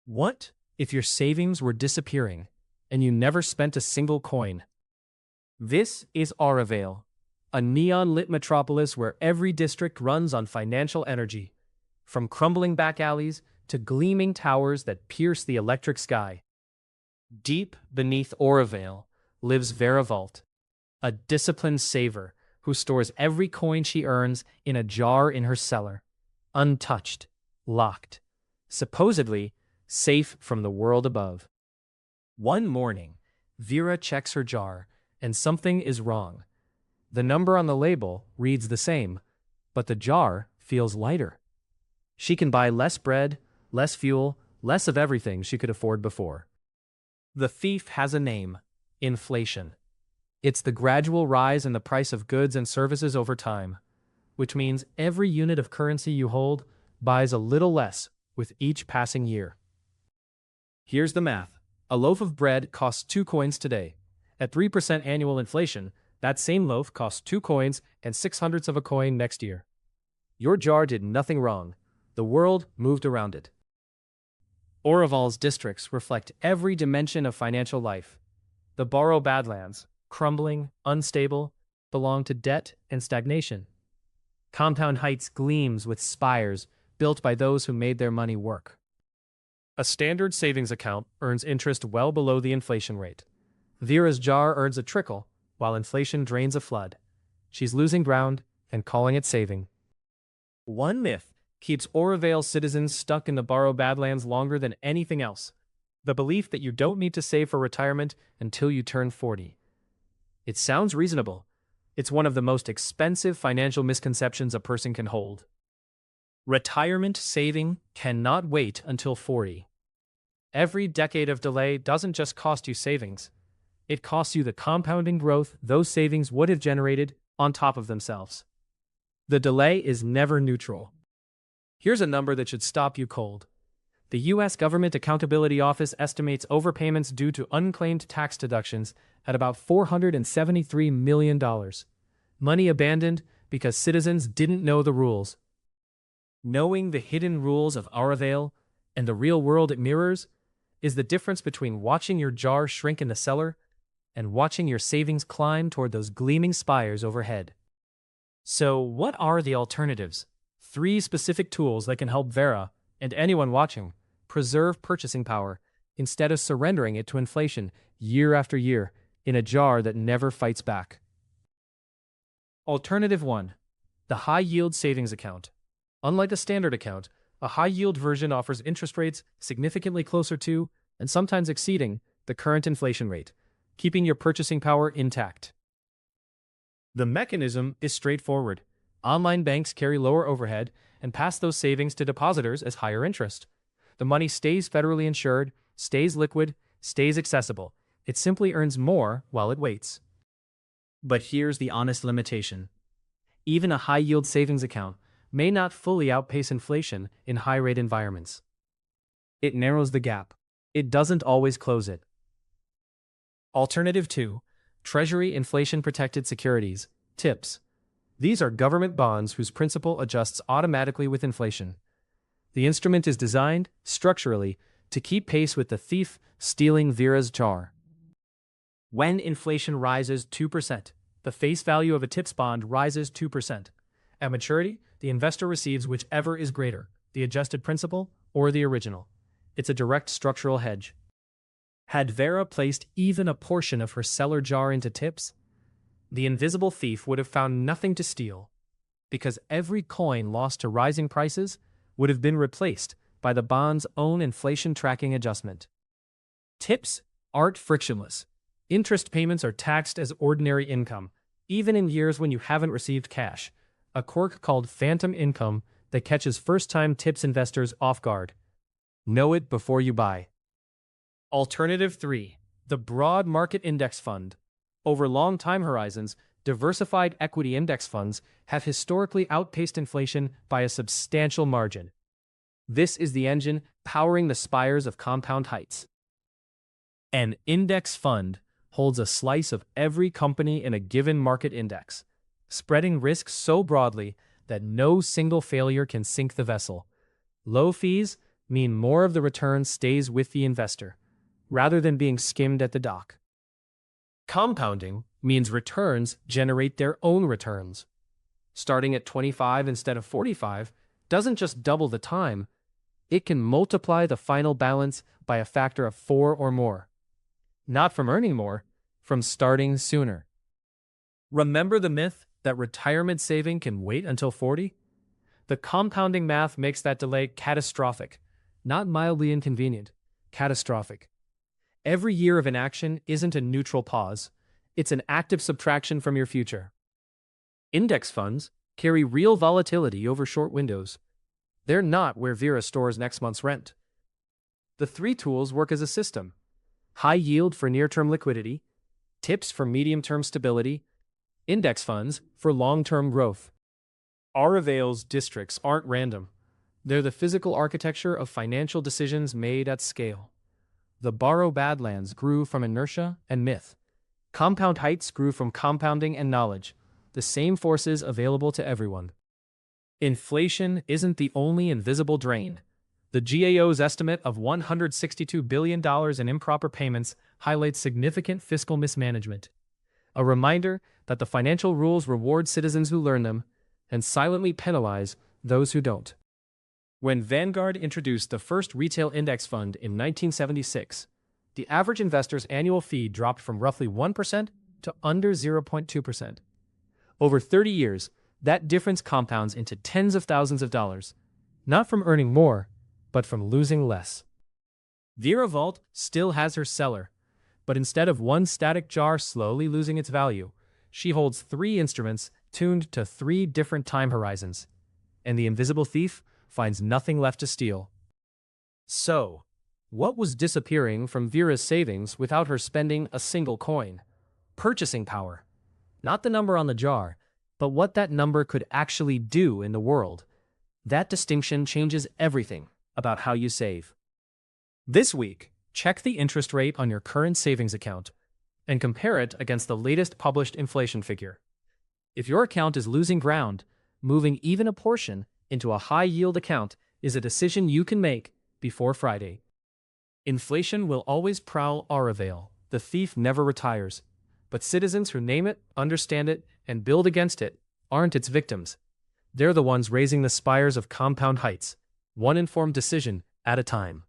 What if your savings were disappearing and you never spent a single coin? This is Auravale, a neon-lit metropolis where every district runs on financial energy, from crumbling back alleys to gleaming towers that pierce the electric sky. Deep beneath Auravale lives Vera Vault, a disciplined saver who stores every coin she earns in a jar in her cellar, untouched, locked, supposedly safe from the world above. One morning, Vera checks her jar, and something is wrong. The number on the label reads the same, but the jar feels lighter. She can buy less bread, less fuel, less of everything she could afford before. The thief has a name: inflation. It's the gradual rise in the price of goods and services over time, which means every unit of currency you hold buys a little less with each passing year. Here's the math. A loaf of bread costs 2 coins today. At 3% annual inflation, that same loaf costs 2 coins and 6/100ths of a coin next year. Your jar did nothing wrong. The world moved around it. Auravale's districts reflect every dimension of financial life. The Borough Badlands, crumbling, unstable, belong to debt and stagnation. Compound Heights gleams with spires built by those who made their money work. A standard savings account earns interest well below the inflation rate. Vera's jar earns a trickle, while inflation drains a flood. She's losing ground and calling it saving. One myth keeps Auravale citizens stuck in the Borough Badlands longer than anything else: the belief that you don't need to save for retirement until you turn 40. It sounds reasonable. It's one of the most expensive financial misconceptions a person can hold. Retirement saving cannot wait until 40. Every decade of delay doesn't just cost you savings. It costs you the compounding growth those savings would have generated on top of themselves. The delay is never neutral. Here's a number that should stop you cold. The U.S. Government Accountability Office estimates overpayments due to unclaimed tax deductions at about $473 million. Money abandoned because citizens didn't know the rules. Knowing the hidden rules of Auravale and the real world it mirrors is the difference between watching your jar shrink in the cellar and watching your savings climb toward those gleaming spires overhead. So, what are the alternatives? 3 specific tools that can help Vera, and anyone watching, preserve purchasing power instead of surrendering it to inflation year after year in a jar that never fights back. Alternative 1. The high-yield savings account. Unlike a standard account, a high-yield version offers interest rates significantly closer to, and sometimes exceeding, the current inflation rate, keeping your purchasing power intact. The mechanism is straightforward. Online banks carry lower overhead and pass those savings to depositors as higher interest. The money stays federally insured, stays liquid, stays accessible. It simply earns more while it waits. But here's the honest limitation. Even a high-yield savings account may not fully outpace inflation in high-rate environments. It narrows the gap. It doesn't always close it. Alternative 2. Treasury Inflation-Protected Securities, TIPS. These are government bonds whose principal adjusts automatically with inflation. The instrument is designed, structurally, to keep pace with the thief stealing Vera's jar. When inflation rises 2%, the face value of a TIPS bond rises 2%. At maturity, the investor receives whichever is greater, the adjusted principal or the original. It's a direct structural hedge. Had Vera placed even a portion of her cellar jar into TIPS, the invisible thief would have found nothing to steal, because every coin lost to rising prices would have been replaced by the bond's own inflation tracking adjustment. TIPS aren't frictionless. Interest payments are taxed as ordinary income, even in years when you haven't received cash, a quirk called phantom income that catches first-time TIPS investors off guard. Know it before you buy. Alternative 3. The Broad Market Index Fund. Over long time horizons, diversified equity index funds have historically outpaced inflation by a substantial margin. This is the engine powering the spires of Compound Heights. An index fund holds a slice of every company in a given market index, spreading risks so broadly that no single failure can sink the vessel. Low fees, mean more of the return stays with the investor, rather than being skimmed at the dock. Compounding means returns generate their own returns. Starting at 25 instead of 45 doesn't just double the time, it can multiply the final balance by a factor of 4 or more. Not from earning more, from starting sooner. Remember the myth that retirement saving can wait until 40? The compounding math makes that delay catastrophic, not mildly inconvenient, catastrophic. Every year of inaction isn't a neutral pause, it's an active subtraction from your future. Index funds carry real volatility over short windows. They're not where Vera stores next month's rent. The three tools work as a system: high yield for near-term liquidity, tips for medium-term stability, index funds for long-term growth. Araval's districts aren't random. They're the physical architecture of financial decisions made at scale. The Barrow Badlands grew from inertia and myth. Compound Heights grew from compounding and knowledge, the same forces available to everyone. Inflation isn't the only invisible drain. The GAO's estimate of $162 billion in improper payments highlights significant fiscal mismanagement. A reminder that the financial rules reward citizens who learn them and silently penalize those who don't. When Vanguard introduced the first retail index fund in 1976, the average investor's annual fee dropped from roughly 1% to under 0.2%. Over 30 years, that difference compounds into tens of thousands of dollars, not from earning more, but from losing less. Vera Vault still has her cellar, but instead of one static jar slowly losing its value, she holds 3 instruments tuned to 3 different time horizons, and the invisible thief finds nothing left to steal. So, what was disappearing from Vera's savings without her spending a single coin? Purchasing power. Not the number on the jar, but what that number could actually do in the world. That distinction changes everything about how you save. This week, check the interest rate on your current savings account and compare it against the latest published inflation figure. If your account is losing ground, moving even a portion into a high-yield account is a decision you can make before Friday. Inflation will always prowl Araval. The thief never retires. But citizens who name it, understand it, and build against it aren't its victims. They're the ones raising the spires of Compound Heights, one informed decision at a time.